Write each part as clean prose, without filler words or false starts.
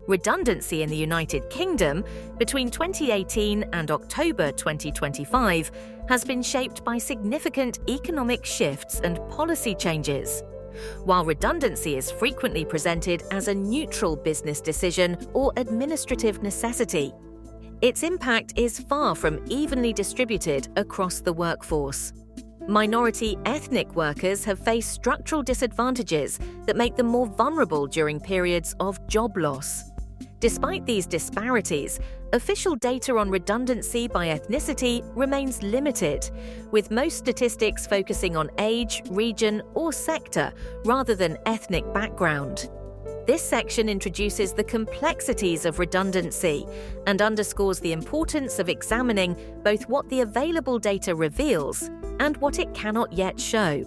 Redundancy in the United Kingdom between 2018 and October 2025 has been shaped by significant economic shifts and policy changes. While redundancy is frequently presented as a neutral business decision or administrative necessity, its impact is far from evenly distributed across the workforce. Minority ethnic workers have faced structural disadvantages that make them more vulnerable during periods of job loss. Despite these disparities, official data on redundancy by ethnicity remains limited, with most statistics focusing on age, region, or sector rather than ethnic background. This section introduces the complexities of redundancy and underscores the importance of examining both what the available data reveals and what it cannot yet show.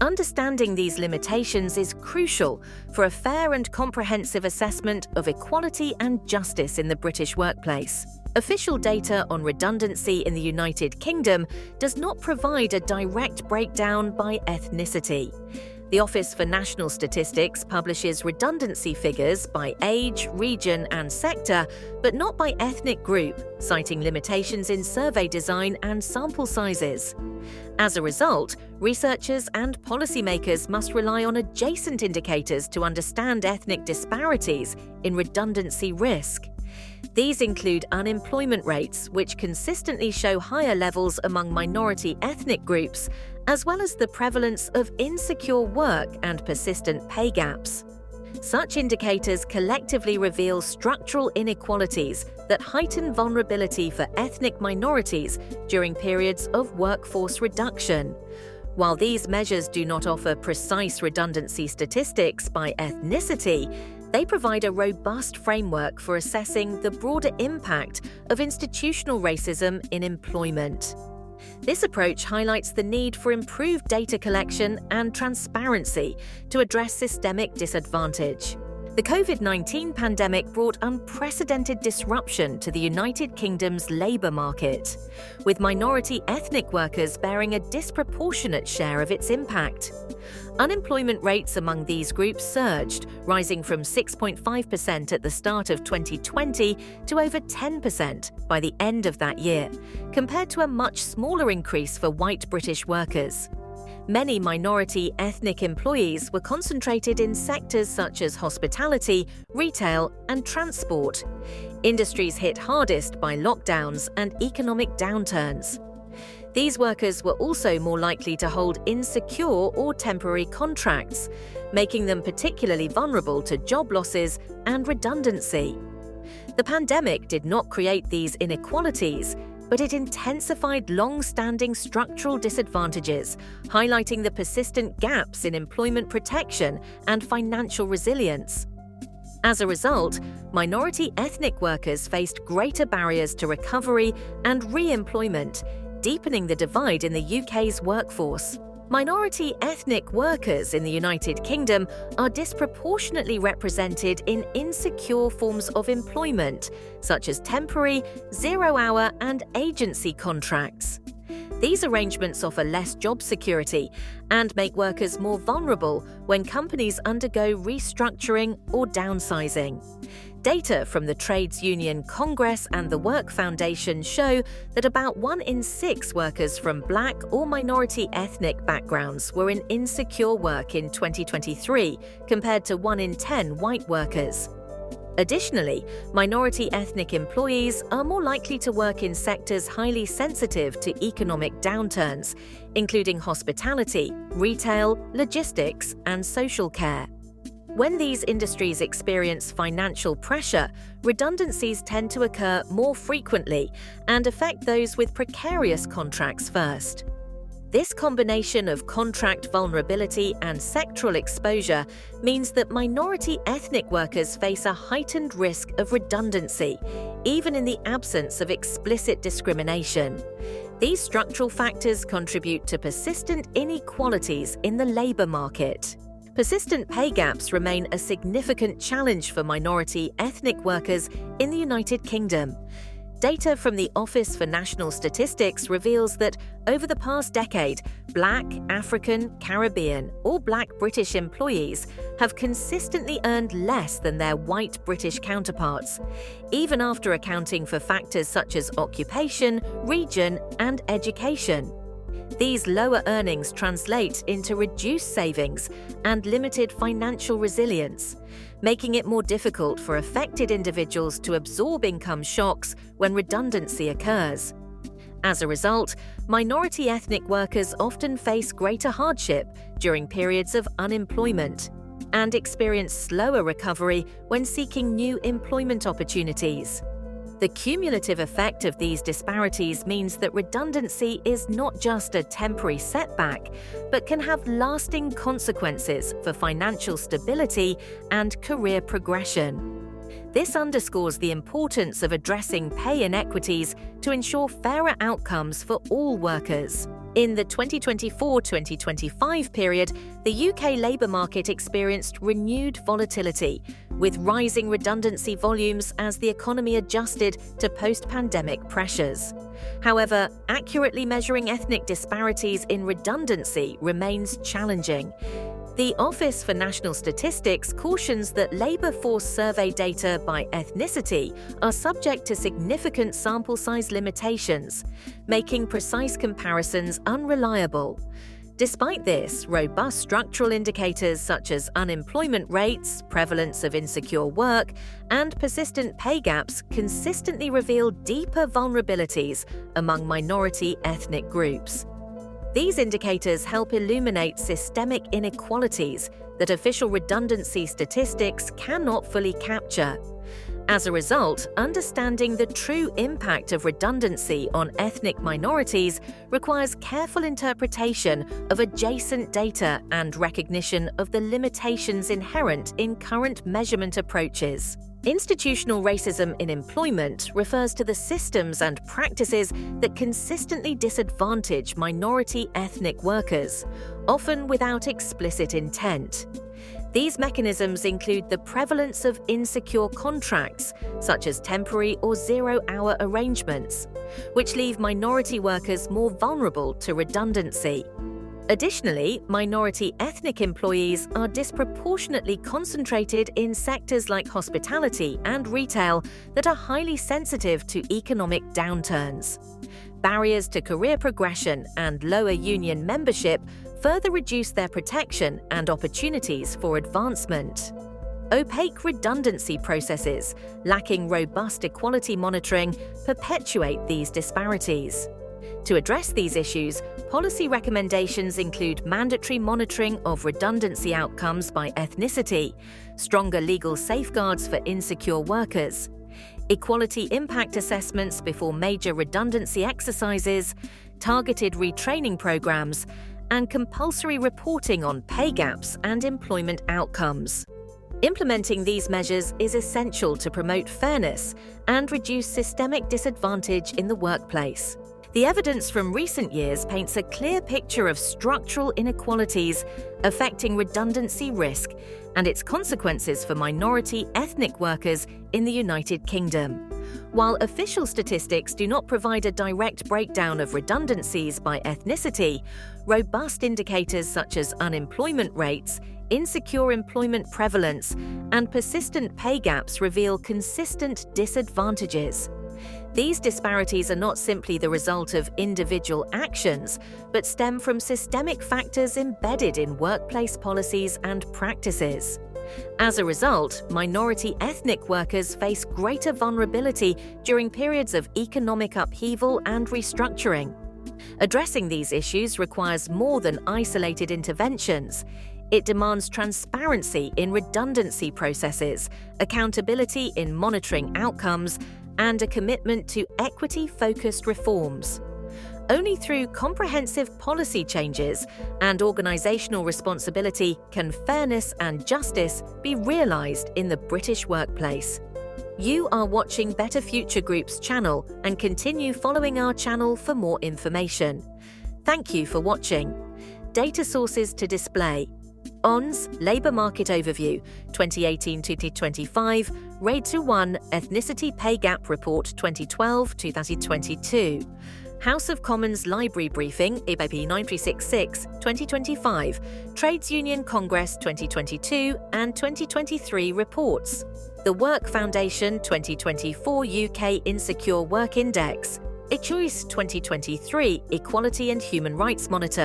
Understanding these limitations is crucial for a fair and comprehensive assessment of equality and justice in the British workplace. Official data on redundancy in the United Kingdom does not provide a direct breakdown by ethnicity. The Office for National Statistics publishes redundancy figures by age, region, and sector, but not by ethnic group, citing limitations in survey design and sample sizes. As a result, researchers and policymakers must rely on adjacent indicators to understand ethnic disparities in redundancy risk. These include unemployment rates, which consistently show higher levels among minority ethnic groups, as well as the prevalence of insecure work and persistent pay gaps. Such indicators collectively reveal structural inequalities that heighten vulnerability for ethnic minorities during periods of workforce reduction. While these measures do not offer precise redundancy statistics by ethnicity, they provide a robust framework for assessing the broader impact of institutional racism in employment. This approach highlights the need for improved data collection and transparency to address systemic disadvantage. The COVID-19 pandemic brought unprecedented disruption to the United Kingdom's labour market, with minority ethnic workers bearing a disproportionate share of its impact. Unemployment rates among these groups surged, rising from 6.5% at the start of 2020 to over 10% by the end of that year, compared to a much smaller increase for white British workers. Many minority ethnic employees were concentrated in sectors such as hospitality, retail, and transport, industries hit hardest by lockdowns and economic downturns. These workers were also more likely to hold insecure or temporary contracts, making them particularly vulnerable to job losses and redundancy. The pandemic did not create these inequalities, but it intensified long-standing structural disadvantages, highlighting the persistent gaps in employment protection and financial resilience. As a result, minority ethnic workers faced greater barriers to recovery and re-employment, deepening the divide in the UK's workforce. Minority ethnic workers in the United Kingdom are disproportionately represented in insecure forms of employment, such as temporary, zero-hour, and agency contracts. These arrangements offer less job security and make workers more vulnerable when companies undergo restructuring or downsizing. Data from the Trades Union Congress and the Work Foundation show that about 1 in 6 workers from Black or minority ethnic backgrounds were in insecure work in 2023, compared to 1 in 10 white workers. Additionally, minority ethnic employees are more likely to work in sectors highly sensitive to economic downturns, including hospitality, retail, logistics, and social care. When these industries experience financial pressure, redundancies tend to occur more frequently and affect those with precarious contracts first. This combination of contract vulnerability and sectoral exposure means that minority ethnic workers face a heightened risk of redundancy, even in the absence of explicit discrimination. These structural factors contribute to persistent inequalities in the labour market. Persistent pay gaps remain a significant challenge for minority ethnic workers in the United Kingdom. Data from the Office for National Statistics reveals that over the past decade, Black, African, Caribbean, or Black British employees have consistently earned less than their white British counterparts, even after accounting for factors such as occupation, region, and education. These lower earnings translate into reduced savings and limited financial resilience, making it more difficult for affected individuals to absorb income shocks when redundancy occurs. As a result, minority ethnic workers often face greater hardship during periods of unemployment and experience slower recovery when seeking new employment opportunities. The cumulative effect of these disparities means that redundancy is not just a temporary setback, but can have lasting consequences for financial stability and career progression. This underscores the importance of addressing pay inequities to ensure fairer outcomes for all workers. In the 2024-2025 period, the UK labour market experienced renewed volatility, with rising redundancy volumes as the economy adjusted to post-pandemic pressures. However, accurately measuring ethnic disparities in redundancy remains challenging. The Office for National Statistics cautions that labour force survey data by ethnicity are subject to significant sample size limitations, making precise comparisons unreliable. Despite this, robust structural indicators such as unemployment rates, prevalence of insecure work, and persistent pay gaps consistently reveal deeper vulnerabilities among minority ethnic groups. These indicators help illuminate systemic inequalities that official redundancy statistics cannot fully capture. As a result, understanding the true impact of redundancy on ethnic minorities requires careful interpretation of adjacent data and recognition of the limitations inherent in current measurement approaches. Institutional racism in employment refers to the systems and practices that consistently disadvantage minority ethnic workers, often without explicit intent. These mechanisms include the prevalence of insecure contracts, such as temporary or zero-hour arrangements, which leave minority workers more vulnerable to redundancy. Additionally, minority ethnic employees are disproportionately concentrated in sectors like hospitality and retail that are highly sensitive to economic downturns. Barriers to career progression and lower union membership further reduce their protection and opportunities for advancement. Opaque redundancy processes, lacking robust equality monitoring, perpetuate these disparities. To address these issues, policy recommendations include mandatory monitoring of redundancy outcomes by ethnicity, stronger legal safeguards for insecure workers, equality impact assessments before major redundancy exercises, targeted retraining programs, and compulsory reporting on pay gaps and employment outcomes. Implementing these measures is essential to promote fairness and reduce systemic disadvantage in the workplace. The evidence from recent years paints a clear picture of structural inequalities affecting redundancy risk and its consequences for minority ethnic workers in the United Kingdom. While official statistics do not provide a direct breakdown of redundancies by ethnicity, robust indicators such as unemployment rates, insecure employment prevalence, and persistent pay gaps reveal consistent disadvantages. These disparities are not simply the result of individual actions, but stem from systemic factors embedded in workplace policies and practices. As a result, minority ethnic workers face greater vulnerability during periods of economic upheaval and restructuring. Addressing these issues requires more than isolated interventions. It demands transparency in redundancy processes, accountability in monitoring outcomes, and a commitment to equity-focused reforms. Only through comprehensive policy changes and organisational responsibility can fairness and justice be realised in the British workplace. You are watching Better Future Group's channel and continue following our channel for more information. Thank you for watching. Data sources to display: ONS Labour Market Overview 2018-2025 RAID 1 Ethnicity Pay Gap Report 2012-2022 House of Commons Library Briefing EBP 9366 2025 Trades Union Congress 2022 and 2023 reports The Work Foundation 2024 UK Insecure Work Index Choice 2023 Equality and Human Rights Monitor